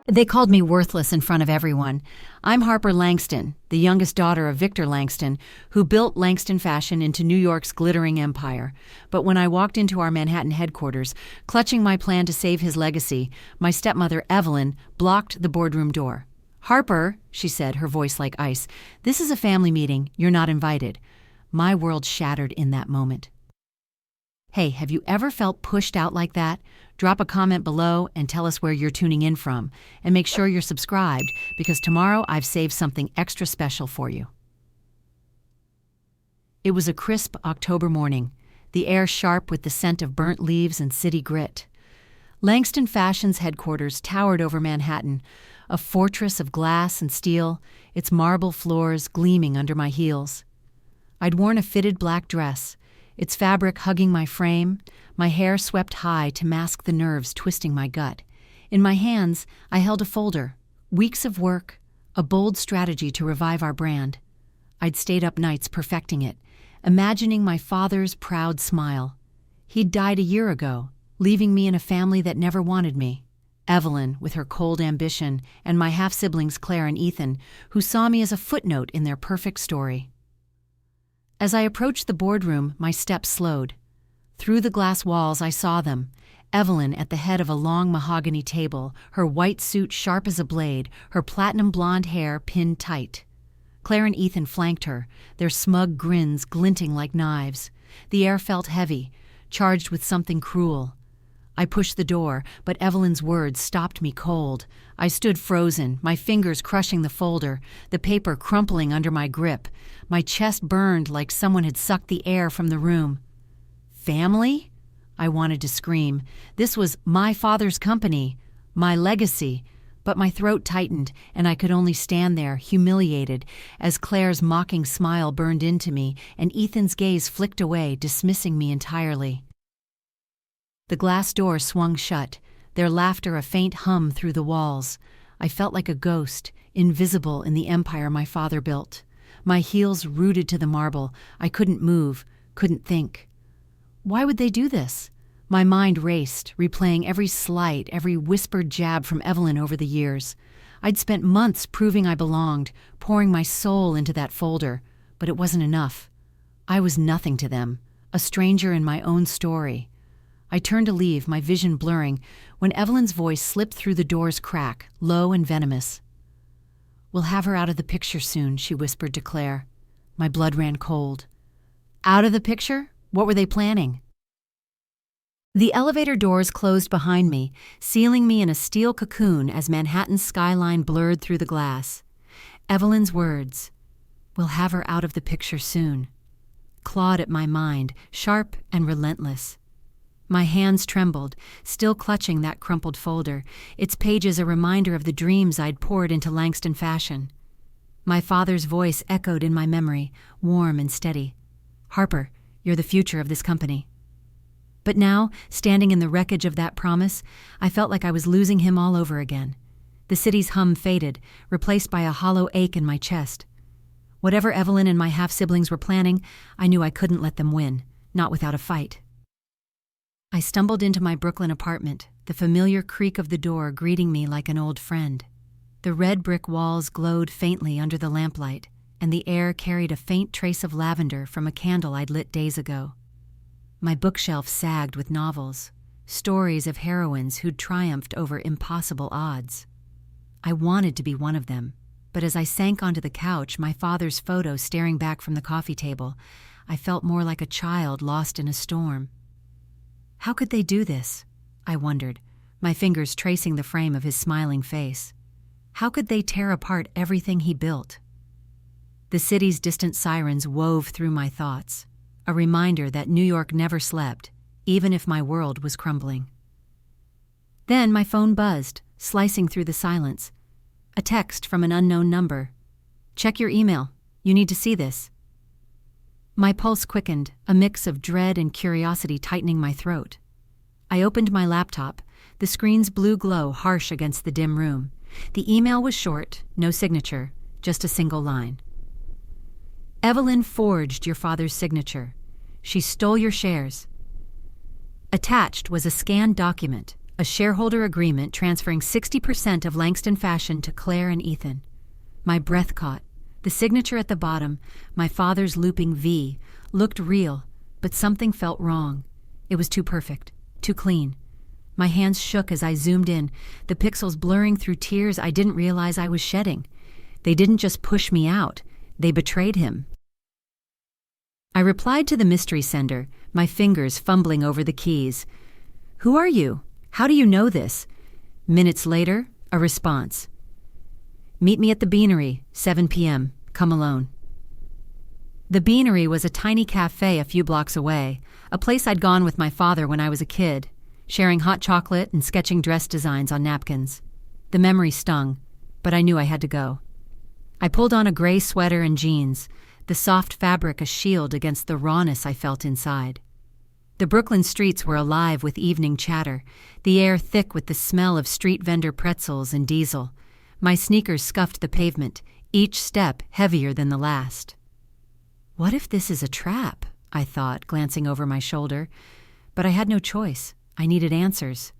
They called me worthless in front of everyone. I'm Harper Langston, the youngest daughter of Victor Langston, who built Langston Fashion into New York's glittering empire. But when I walked into our Manhattan headquarters, clutching my plan to save his legacy, my stepmother, Evelyn, blocked the boardroom door. "Harper," she said, her voice like ice, "this is a family meeting. You're not invited." My world shattered in that moment. Hey, have you ever felt pushed out like that? Drop a comment below and tell us where you're tuning in from. And make sure you're subscribed, because tomorrow I've saved something extra special for you. It was a crisp October morning, the air sharp with the scent of burnt leaves and city grit. Langston Fashion's headquarters towered over Manhattan, a fortress of glass and steel, its marble floors gleaming under my heels. I'd worn a fitted black dress, its fabric hugging my frame, my hair swept high to mask the nerves twisting my gut. In my hands, I held a folder, weeks of work, a bold strategy to revive our brand. I'd stayed up nights perfecting it, imagining my father's proud smile. He'd died a year ago, leaving me in a family that never wanted me. Evelyn, with her cold ambition, and my half-siblings Claire and Ethan, who saw me as a footnote in their perfect story. As I approached the boardroom, my steps slowed. Through the glass walls, I saw them. Evelyn at the head of a long mahogany table, her white suit sharp as a blade, her platinum blonde hair pinned tight. Claire and Ethan flanked her, their smug grins glinting like knives. The air felt heavy, charged with something cruel. I pushed the door, but Evelyn's words stopped me cold. I stood frozen, my fingers crushing the folder, the paper crumpling under my grip. My chest burned like someone had sucked the air from the room. Family? I wanted to scream. This was my father's company, my legacy. But my throat tightened, and I could only stand there, humiliated, as Claire's mocking smile burned into me and Ethan's gaze flicked away, dismissing me entirely. The glass door swung shut, their laughter a faint hum through the walls. I felt like a ghost, invisible in the empire my father built. My heels rooted to the marble. I couldn't move, couldn't think. Why would they do this? My mind raced, replaying every slight, every whispered jab from Evelyn over the years. I'd spent months proving I belonged, pouring my soul into that folder, but it wasn't enough. I was nothing to them, a stranger in my own story. I turned to leave, my vision blurring, when Evelyn's voice slipped through the door's crack, low and venomous. "We'll have her out of the picture soon," she whispered to Claire. My blood ran cold. Out of the picture? What were they planning? The elevator doors closed behind me, sealing me in a steel cocoon as Manhattan's skyline blurred through the glass. Evelyn's words, "We'll have her out of the picture soon," clawed at my mind, sharp and relentless. My hands trembled, still clutching that crumpled folder, its pages a reminder of the dreams I'd poured into Langston Fashion. My father's voice echoed in my memory, warm and steady. "Harper, you're the future of this company." But now, standing in the wreckage of that promise, I felt like I was losing him all over again. The city's hum faded, replaced by a hollow ache in my chest. Whatever Evelyn and my half-siblings were planning, I knew I couldn't let them win, not without a fight. I stumbled into my Brooklyn apartment, the familiar creak of the door greeting me like an old friend. The red brick walls glowed faintly under the lamplight, and the air carried a faint trace of lavender from a candle I'd lit days ago. My bookshelf sagged with novels, stories of heroines who'd triumphed over impossible odds. I wanted to be one of them, but as I sank onto the couch, my father's photo staring back from the coffee table, I felt more like a child lost in a storm. How could they do this? I wondered, my fingers tracing the frame of his smiling face. How could they tear apart everything he built? The city's distant sirens wove through my thoughts, a reminder that New York never slept, even if my world was crumbling. Then my phone buzzed, slicing through the silence. A text from an unknown number. "Check your email. You need to see this." My pulse quickened, a mix of dread and curiosity tightening my throat. I opened my laptop, the screen's blue glow harsh against the dim room. The email was short, no signature, just a single line. "Evelyn forged your father's signature. She stole your shares." Attached was a scanned document, A shareholder agreement transferring 60% of Langston Fashion to Claire and Ethan. My breath caught. The signature at the bottom, my father's looping V, looked real, but something felt wrong. It was too perfect, too clean. My hands shook as I zoomed in, the pixels blurring through tears I didn't realize I was shedding. They didn't just push me out, they betrayed him. I replied to the mystery sender, my fingers fumbling over the keys. "Who are you? How do you know this?" Minutes later, a response. "Meet me at the Beanery, 7 p.m. Come alone." The Beanery was a tiny cafe a few blocks away, a place I'd gone with my father when I was a kid, sharing hot chocolate and sketching dress designs on napkins. The memory stung, but I knew I had to go. I pulled on a gray sweater and jeans, the soft fabric a shield against the rawness I felt inside. The Brooklyn streets were alive with evening chatter, the air thick with the smell of street vendor pretzels and diesel. My sneakers scuffed the pavement, each step heavier than the last. What if this is a trap? I thought, glancing over my shoulder. But I had no choice. I needed answers.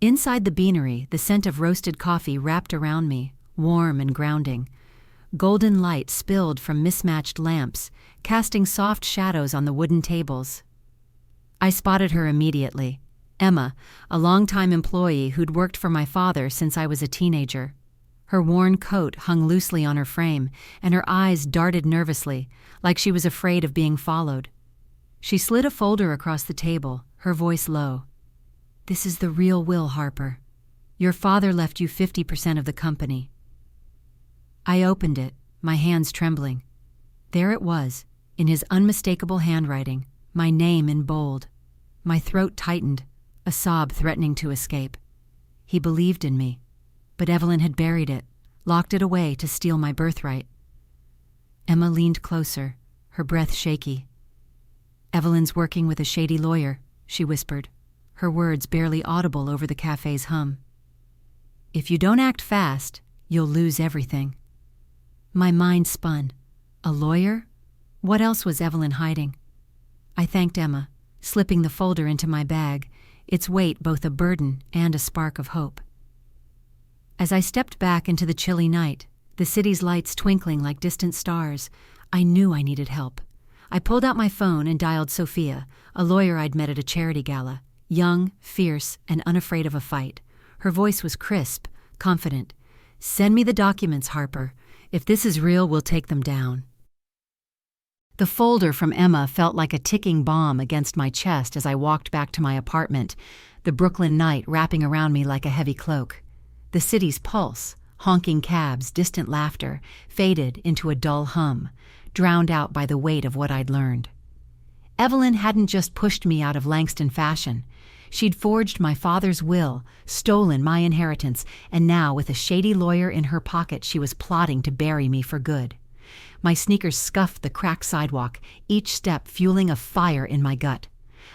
Inside the Beanery, the scent of roasted coffee wrapped around me, warm and grounding. Golden light spilled from mismatched lamps, casting soft shadows on the wooden tables. I spotted her immediately. Emma, a longtime employee who'd worked for my father since I was a teenager. Her worn coat hung loosely on her frame, and her eyes darted nervously, like she was afraid of being followed. She slid a folder across the table, her voice low. "This is the real will, Harper. Your father left you 50% of the company." I opened it, my hands trembling. There it was, in his unmistakable handwriting, my name in bold. My throat tightened, a sob threatening to escape. He believed in me, but Evelyn had buried it, locked it away to steal my birthright. Emma leaned closer, her breath shaky. "Evelyn's working with a shady lawyer," she whispered, her words barely audible over the cafe's hum. "If you don't act fast, you'll lose everything." My mind spun. A lawyer? What else was Evelyn hiding? I thanked Emma, slipping the folder into my bag, its weight both a burden and a spark of hope. As I stepped back into the chilly night, the city's lights twinkling like distant stars, I knew I needed help. I pulled out my phone and dialed Sophia, a lawyer I'd met at a charity gala, young, fierce, and unafraid of a fight. Her voice was crisp, confident. "Send me the documents, Harper. If this is real, we'll take them down." The folder from Emma felt like a ticking bomb against my chest as I walked back to my apartment, the Brooklyn night wrapping around me like a heavy cloak. The city's pulse, honking cabs, distant laughter, faded into a dull hum, drowned out by the weight of what I'd learned. Evelyn hadn't just pushed me out of Langston Fashion. She'd forged my father's will, stolen my inheritance, and now, with a shady lawyer in her pocket, she was plotting to bury me for good. My sneakers scuffed the cracked sidewalk, each step fueling a fire in my gut.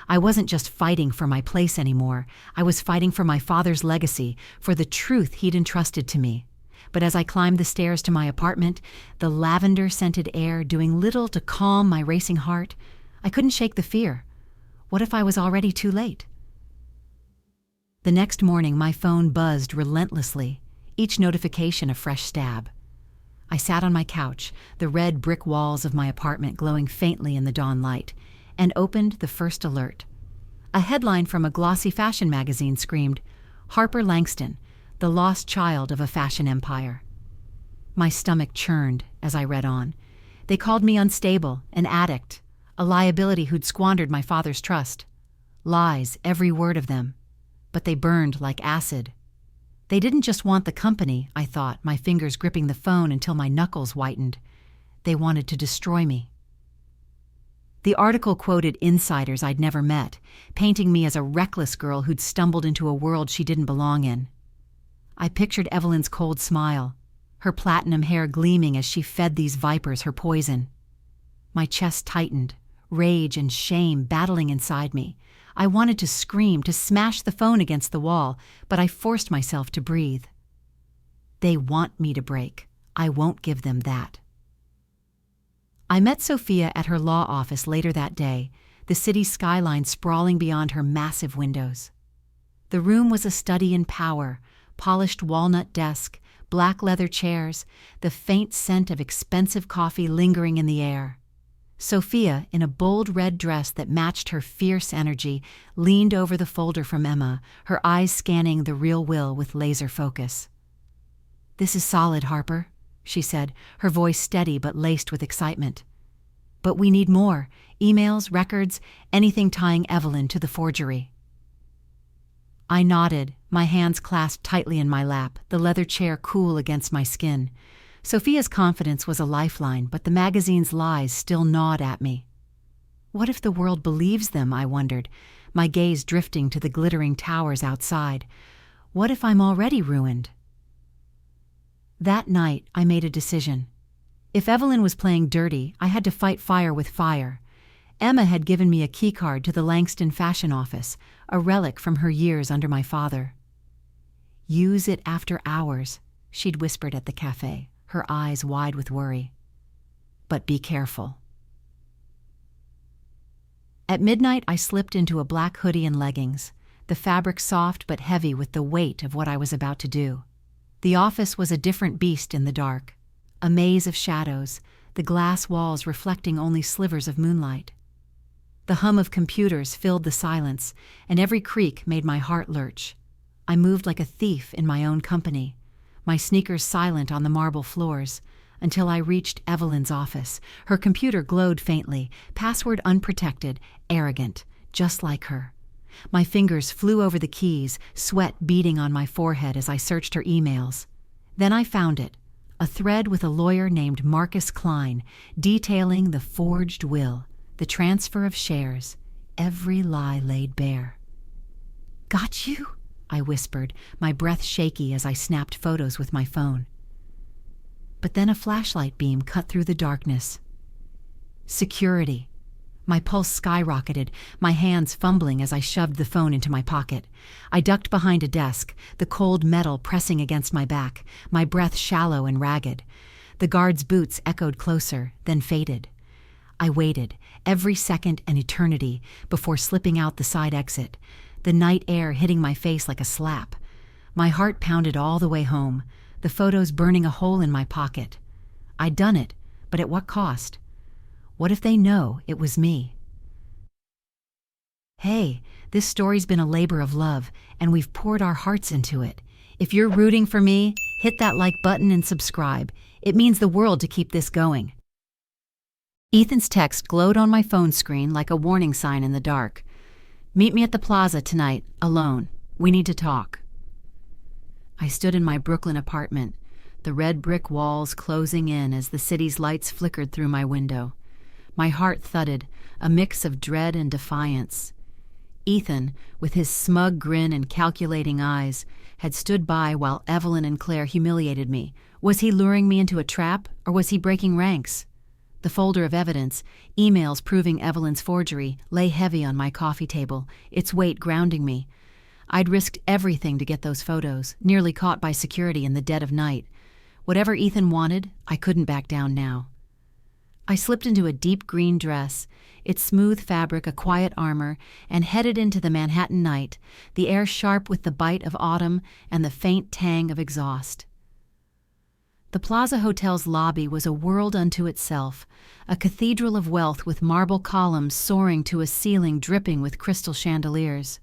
I wasn't just fighting for my place anymore. I was fighting for my father's legacy, for the truth he'd entrusted to me. But as I climbed the stairs to my apartment, the lavender-scented air doing little to calm my racing heart, I couldn't shake the fear. What if I was already too late? The next morning, my phone buzzed relentlessly, each notification a fresh stab. I sat on my couch, the red brick walls of my apartment glowing faintly in the dawn light, and opened the first alert. A headline from a glossy fashion magazine screamed, "Harper Langston, the lost child of a fashion empire." My stomach churned as I read on. They called me unstable, an addict, a liability who'd squandered my father's trust. Lies, every word of them. But they burned like acid. They didn't just want the company, I thought, my fingers gripping the phone until my knuckles whitened. They wanted to destroy me. The article quoted insiders I'd never met, painting me as a reckless girl who'd stumbled into a world she didn't belong in. I pictured Evelyn's cold smile, her platinum hair gleaming as she fed these vipers her poison. My chest tightened, rage and shame battling inside me. I wanted to scream, to smash the phone against the wall, but I forced myself to breathe. They want me to break. I won't give them that. I met Sophia at her law office later that day, the city skyline sprawling beyond her massive windows. The room was a study in power: polished walnut desk, black leather chairs, the faint scent of expensive coffee lingering in the air. Sophia, in a bold red dress that matched her fierce energy, leaned over the folder from Emma, her eyes scanning the real will with laser focus. "This is solid, Harper," she said, her voice steady but laced with excitement. "But we need more: emails, records, anything tying Evelyn to the forgery." I nodded, my hands clasped tightly in my lap, the leather chair cool against my skin. Sophia's confidence was a lifeline, but the magazine's lies still gnawed at me. What if the world believes them, I wondered, my gaze drifting to the glittering towers outside. What if I'm already ruined? That night, I made a decision. If Evelyn was playing dirty, I had to fight fire with fire. Emma had given me a keycard to the Langston fashion office, a relic from her years under my father. "Use it after hours," she'd whispered at the cafe, her eyes wide with worry. "But be careful." At midnight, I slipped into a black hoodie and leggings, the fabric soft but heavy with the weight of what I was about to do. The office was a different beast in the dark, a maze of shadows, the glass walls reflecting only slivers of moonlight. The hum of computers filled the silence, and every creak made my heart lurch. I moved like a thief in my own company, my sneakers silent on the marble floors, until I reached Evelyn's office. Her computer glowed faintly, password unprotected, arrogant, just like her. My fingers flew over the keys, sweat beading on my forehead as I searched her emails. Then I found it, a thread with a lawyer named Marcus Klein, detailing the forged will, the transfer of shares, every lie laid bare. "Got you?" I whispered, my breath shaky as I snapped photos with my phone. But then a flashlight beam cut through the darkness. Security. My pulse skyrocketed, my hands fumbling as I shoved the phone into my pocket. I ducked behind a desk, the cold metal pressing against my back, my breath shallow and ragged. The guard's boots echoed closer, then faded. I waited, every second an eternity, before slipping out the side exit, the night air hitting my face like a slap. My heart pounded all the way home, the photos burning a hole in my pocket. I'd done it, but at what cost? What if they know it was me? Hey, this story's been a labor of love, and we've poured our hearts into it. If you're rooting for me, hit that like button and subscribe. It means the world to keep this going. Ethan's text glowed on my phone screen like a warning sign in the dark. "Meet me at the plaza tonight, alone. We need to talk." I stood in my Brooklyn apartment, the red brick walls closing in as the city's lights flickered through my window. My heart thudded, a mix of dread and defiance. Ethan, with his smug grin and calculating eyes, had stood by while Evelyn and Claire humiliated me. Was he luring me into a trap, or was he breaking ranks? The folder of evidence, emails proving Evelyn's forgery, lay heavy on my coffee table, its weight grounding me. I'd risked everything to get those photos, nearly caught by security in the dead of night. Whatever Ethan wanted, I couldn't back down now. I slipped into a deep green dress, its smooth fabric a quiet armor, and headed into the Manhattan night, the air sharp with the bite of autumn and the faint tang of exhaust. The Plaza Hotel's lobby was a world unto itself, a cathedral of wealth with marble columns soaring to a ceiling dripping with crystal chandeliers.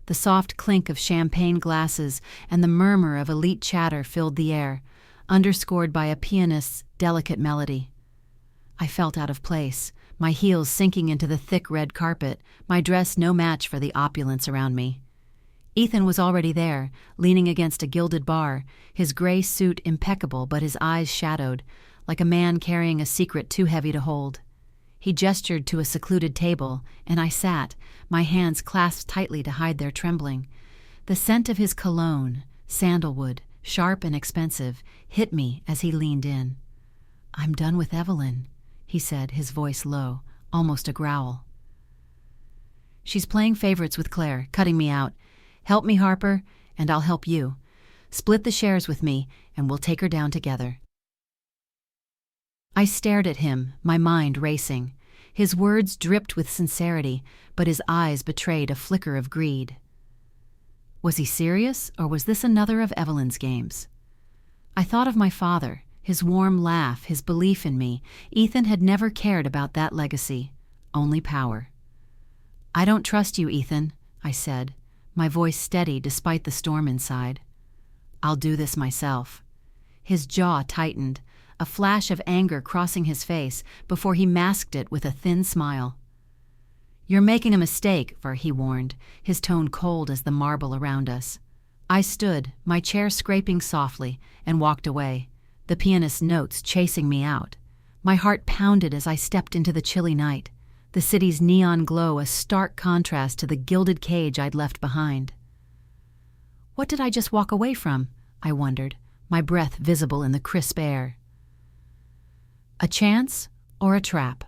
The soft clink of champagne glasses and the murmur of elite chatter filled the air, underscored by a pianist's delicate melody. I felt out of place, my heels sinking into the thick red carpet, my dress no match for the opulence around me. Ethan was already there, leaning against a gilded bar, his gray suit impeccable but his eyes shadowed, like a man carrying a secret too heavy to hold. He gestured to a secluded table, and I sat, my hands clasped tightly to hide their trembling. The scent of his cologne, sandalwood, sharp and expensive, hit me as he leaned in. "I'm done with Evelyn," he said, his voice low, almost a growl. "She's playing favorites with Claire, cutting me out. Help me, Harper, and I'll help you. Split the shares with me, and we'll take her down together." I stared at him, my mind racing. His words dripped with sincerity, but his eyes betrayed a flicker of greed. Was he serious, or was this another of Evelyn's games? I thought of my father, his warm laugh, his belief in me. Ethan had never cared about that legacy, only power. "I don't trust you, Ethan," I said, my voice steady despite the storm inside. "I'll do this myself." His jaw tightened, a flash of anger crossing his face before he masked it with a thin smile. "You're making a mistake," he warned, his tone cold as the marble around us. I stood, my chair scraping softly, and walked away, the pianist's notes chasing me out. My heart pounded as I stepped into the chilly night, the city's neon glow a stark contrast to the gilded cage I'd left behind. What did I just walk away from? I wondered, my breath visible in the crisp air. A chance or a trap?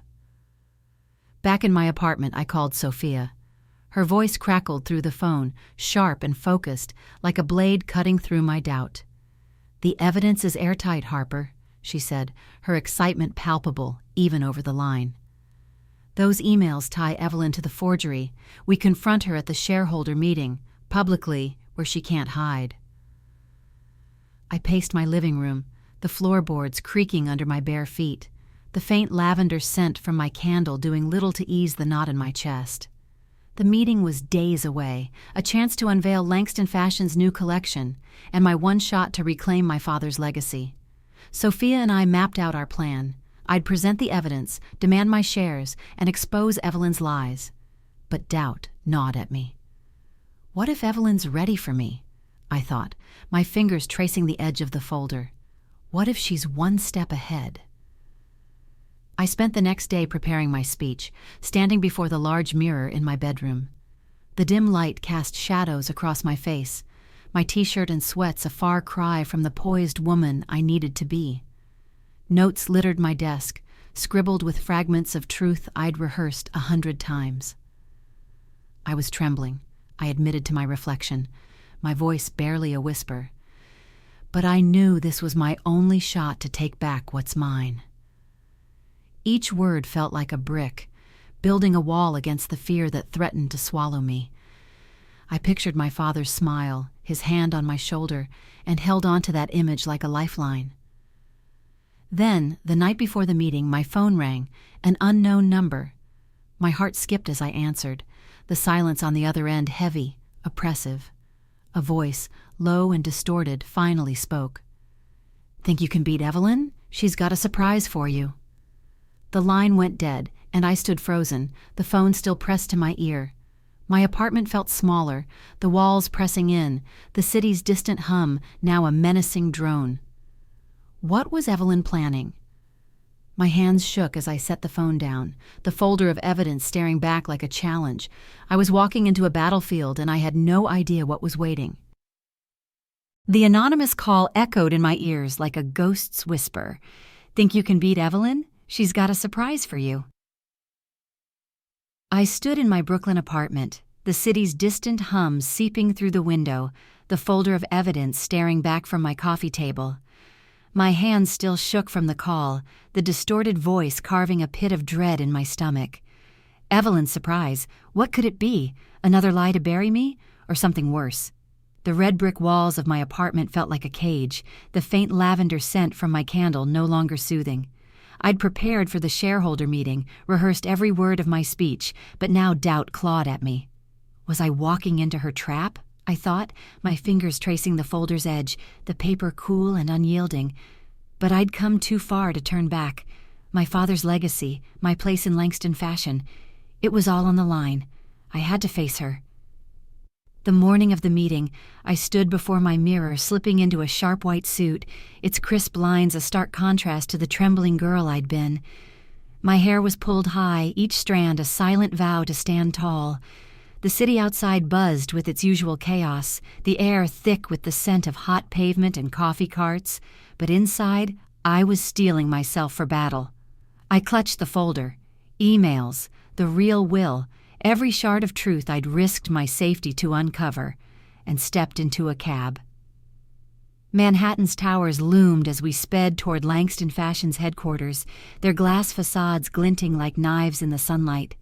Back in my apartment, I called Sophia. Her voice crackled through the phone, sharp and focused, like a blade cutting through my doubt. "The evidence is airtight, Harper," she said, her excitement palpable, even over the line. "Those emails tie Evelyn to the forgery. We confront her at the shareholder meeting, publicly, where she can't hide." I paced my living room, the floorboards creaking under my bare feet, the faint lavender scent from my candle doing little to ease the knot in my chest. The meeting was days away, a chance to unveil Langston Fashion's new collection, and my one shot to reclaim my father's legacy. Sophia and I mapped out our plan. I'd present the evidence, demand my shares, and expose Evelyn's lies. But doubt gnawed at me. What if Evelyn's ready for me? I thought, my fingers tracing the edge of the folder. What if she's one step ahead? I spent the next day preparing my speech, standing before the large mirror in my bedroom. The dim light cast shadows across my face, my t-shirt and sweats a far cry from the poised woman I needed to be. Notes littered my desk, scribbled with fragments of truth I'd rehearsed 100 times. I was trembling, I admitted to my reflection, my voice barely a whisper. But I knew this was my only shot to take back what's mine. Each word felt like a brick, building a wall against the fear that threatened to swallow me. I pictured my father's smile, his hand on my shoulder, and held on to that image like a lifeline. Then, the night before the meeting, my phone rang, an unknown number. My heart skipped as I answered, the silence on the other end heavy, oppressive. A voice, low and distorted, finally spoke. "Think you can beat Evelyn? She's got a surprise for you." The line went dead, and I stood frozen, the phone still pressed to my ear. My apartment felt smaller, the walls pressing in, the city's distant hum now a menacing drone. What was Evelyn planning? My hands shook as I set the phone down, the folder of evidence staring back like a challenge. I was walking into a battlefield, and I had no idea what was waiting. The anonymous call echoed in my ears like a ghost's whisper. "Think you can beat Evelyn? She's got a surprise for you." I stood in my Brooklyn apartment, the city's distant hum seeping through the window, the folder of evidence staring back from my coffee table. My hands still shook from the call, the distorted voice carving a pit of dread in my stomach. Evelyn's surprise, what could it be? Another lie to bury me? Or something worse? The red brick walls of my apartment felt like a cage, the faint lavender scent from my candle no longer soothing. I'd prepared for the shareholder meeting, rehearsed every word of my speech, but now doubt clawed at me. Was I walking into her trap? I thought, my fingers tracing the folder's edge, the paper cool and unyielding. But I'd come too far to turn back. My father's legacy, my place in Langston Fashion, it was all on the line. I had to face her. The morning of the meeting, I stood before my mirror, slipping into a sharp white suit, its crisp lines a stark contrast to the trembling girl I'd been. My hair was pulled high, each strand a silent vow to stand tall. The city outside buzzed with its usual chaos, the air thick with the scent of hot pavement and coffee carts, but inside, I was steeling myself for battle. I clutched the folder, emails, the real will, every shard of truth I'd risked my safety to uncover, and stepped into a cab. Manhattan's towers loomed as we sped toward Langston Fashion's headquarters, their glass facades glinting like knives in the sunlight.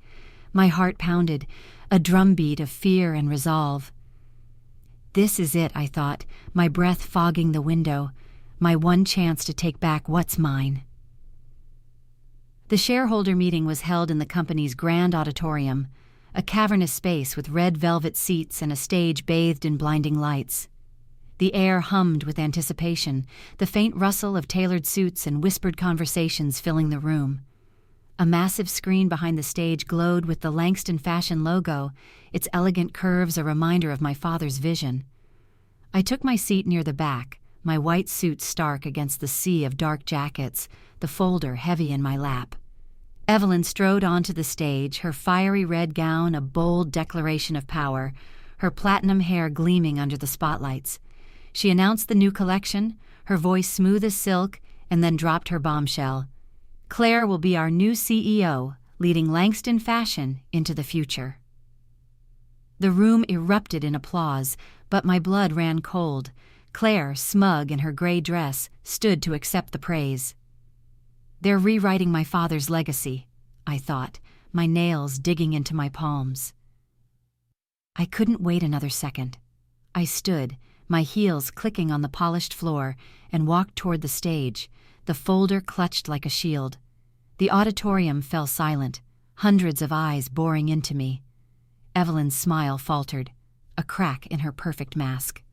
My heart pounded, a drumbeat of fear and resolve. This is it, I thought, my breath fogging the window, my one chance to take back what's mine. The shareholder meeting was held in the company's grand auditorium, a cavernous space with red velvet seats and a stage bathed in blinding lights. The air hummed with anticipation, the faint rustle of tailored suits and whispered conversations filling the room. A massive screen behind the stage glowed with the Langston Fashion logo, its elegant curves a reminder of my father's vision. I took my seat near the back, my white suit stark against the sea of dark jackets, the folder heavy in my lap. Evelyn strode onto the stage, her fiery red gown a bold declaration of power, her platinum hair gleaming under the spotlights. She announced the new collection, her voice smooth as silk, and then dropped her bombshell. Claire will be our new CEO, leading Langston Fashion into the future. The room erupted in applause, but my blood ran cold. Claire, smug in her gray dress, stood to accept the praise. They're rewriting my father's legacy, I thought, my nails digging into my palms. I couldn't wait another second. I stood, my heels clicking on the polished floor, and walked toward the stage, the folder clutched like a shield. The auditorium fell silent, hundreds of eyes boring into me. Evelyn's smile faltered, a crack in her perfect mask.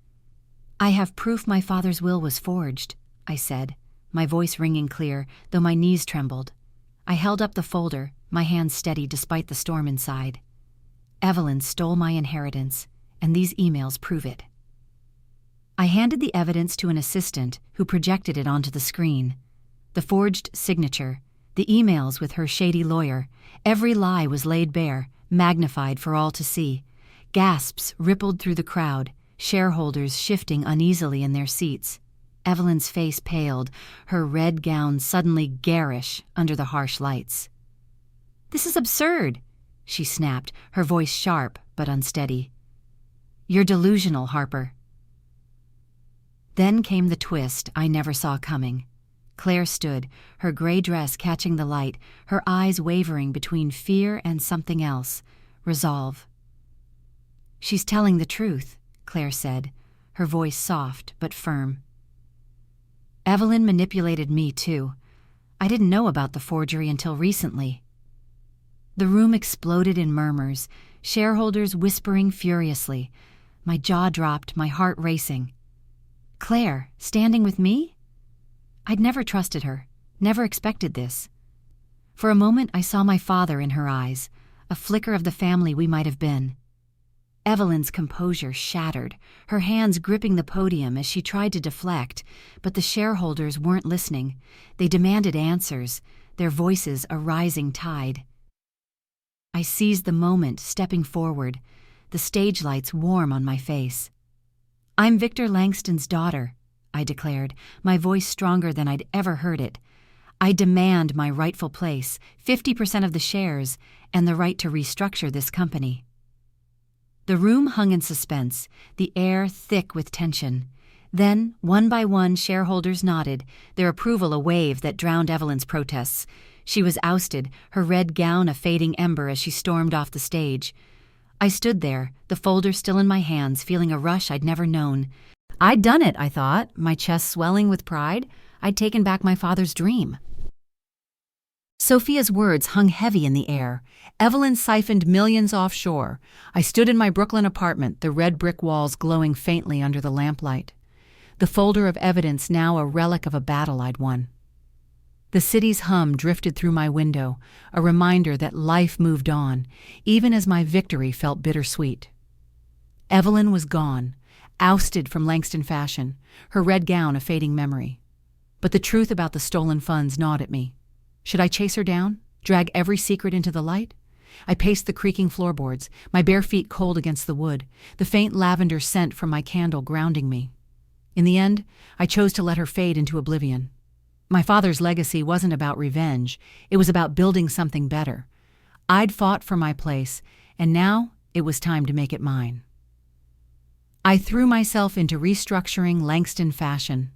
I have proof my father's will was forged, I said, my voice ringing clear, though my knees trembled. I held up the folder, my hands steady despite the storm inside. Evelyn stole my inheritance, and these emails prove it. I handed the evidence to an assistant who projected it onto the screen. The forged signature, the emails with her shady lawyer, every lie was laid bare, magnified for all to see. Gasps rippled through the crowd, shareholders shifting uneasily in their seats. Evelyn's face paled, her red gown suddenly garish under the harsh lights. "This is absurd," she snapped, her voice sharp but unsteady. "You're delusional, Harper." Then came the twist I never saw coming. Claire stood, her gray dress catching the light, her eyes wavering between fear and something else, resolve. "She's telling the truth," Claire said, her voice soft but firm. Evelyn manipulated me, too. I didn't know about the forgery until recently. The room exploded in murmurs, shareholders whispering furiously. My jaw dropped, my heart racing. Claire, standing with me? I'd never trusted her, never expected this. For a moment I saw my father in her eyes, a flicker of the family we might have been. Evelyn's composure shattered, her hands gripping the podium as she tried to deflect, but the shareholders weren't listening. They demanded answers, their voices a rising tide. I seized the moment, stepping forward, the stage lights warm on my face. "I'm Victor Langston's daughter," I declared, my voice stronger than I'd ever heard it. "I demand my rightful place, 50% of the shares, and the right to restructure this company." The room hung in suspense, the air thick with tension. Then, one by one, shareholders nodded, their approval a wave that drowned Evelyn's protests. She was ousted, her red gown a fading ember as she stormed off the stage. I stood there, the folder still in my hands, feeling a rush I'd never known. I'd done it, I thought, my chest swelling with pride. I'd taken back my father's dream. Sophia's words hung heavy in the air. Evelyn siphoned millions offshore. I stood in my Brooklyn apartment, the red brick walls glowing faintly under the lamplight. The folder of evidence now a relic of a battle I'd won. The city's hum drifted through my window, a reminder that life moved on, even as my victory felt bittersweet. Evelyn was gone, ousted from Langston Fashion, her red gown a fading memory. But the truth about the stolen funds gnawed at me. Should I chase her down? Drag every secret into the light? I paced the creaking floorboards, my bare feet cold against the wood, the faint lavender scent from my candle grounding me. In the end, I chose to let her fade into oblivion. My father's legacy wasn't about revenge, it was about building something better. I'd fought for my place, and now it was time to make it mine. I threw myself into restructuring Langston Fashion.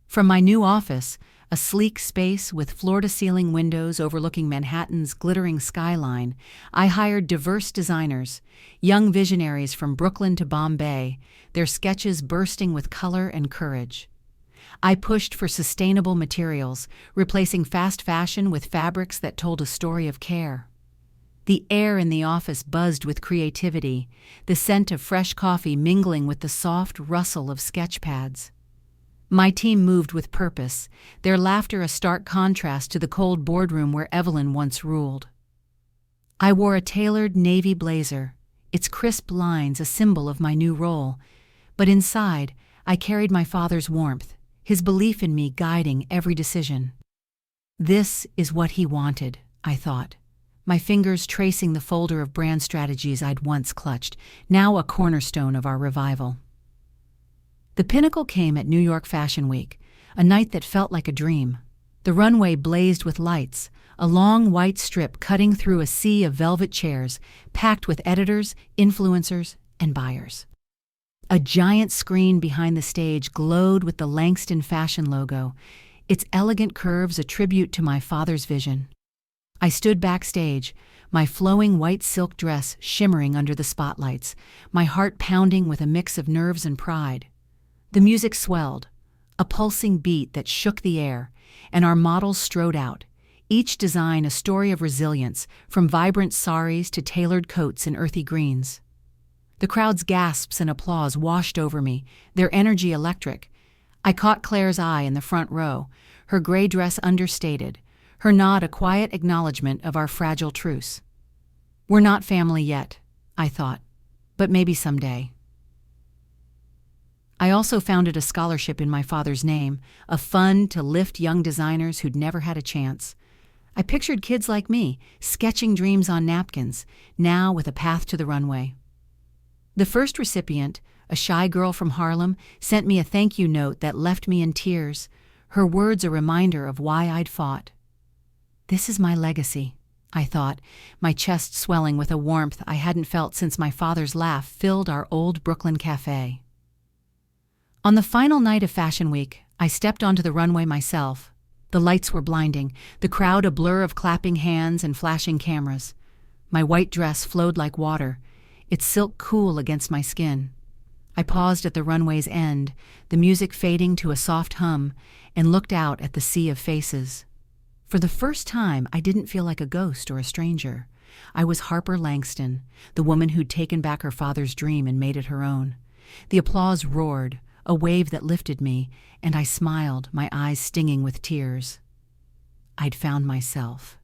From my new office, a sleek space with floor-to-ceiling windows overlooking Manhattan's glittering skyline, I hired diverse designers, young visionaries from Brooklyn to Bombay, their sketches bursting with color and courage. I pushed for sustainable materials, replacing fast fashion with fabrics that told a story of care. The air in the office buzzed with creativity, the scent of fresh coffee mingling with the soft rustle of sketch pads. My team moved with purpose, their laughter a stark contrast to the cold boardroom where Evelyn once ruled. I wore a tailored navy blazer, its crisp lines a symbol of my new role, but inside I carried my father's warmth, his belief in me guiding every decision. This is what he wanted, I thought, my fingers tracing the folder of brand strategies I'd once clutched, now a cornerstone of our revival. The pinnacle came at New York Fashion Week, a night that felt like a dream. The runway blazed with lights, a long white strip cutting through a sea of velvet chairs, packed with editors, influencers, and buyers. A giant screen behind the stage glowed with the Langston fashion logo, its elegant curves a tribute to my father's vision. I stood backstage, my flowing white silk dress shimmering under the spotlights, my heart pounding with a mix of nerves and pride. The music swelled, a pulsing beat that shook the air, and our models strode out, each design a story of resilience, from vibrant saris to tailored coats in earthy greens. The crowd's gasps and applause washed over me, their energy electric. I caught Claire's eye in the front row, her gray dress understated, her nod a quiet acknowledgement of our fragile truce. We're not family yet, I thought, but maybe someday. I also founded a scholarship in my father's name, a fund to lift young designers who'd never had a chance. I pictured kids like me, sketching dreams on napkins, now with a path to the runway. The first recipient, a shy girl from Harlem, sent me a thank you note that left me in tears, her words a reminder of why I'd fought. This is my legacy, I thought, my chest swelling with a warmth I hadn't felt since my father's laugh filled our old Brooklyn cafe. On the final night of Fashion Week, I stepped onto the runway myself. The lights were blinding, the crowd a blur of clapping hands and flashing cameras. My white dress flowed like water, its silk cool against my skin. I paused at the runway's end, the music fading to a soft hum, and looked out at the sea of faces. For the first time, I didn't feel like a ghost or a stranger. I was Harper Langston, the woman who'd taken back her father's dream and made it her own. The applause roared, a wave that lifted me, and I smiled, my eyes stinging with tears. I'd found myself.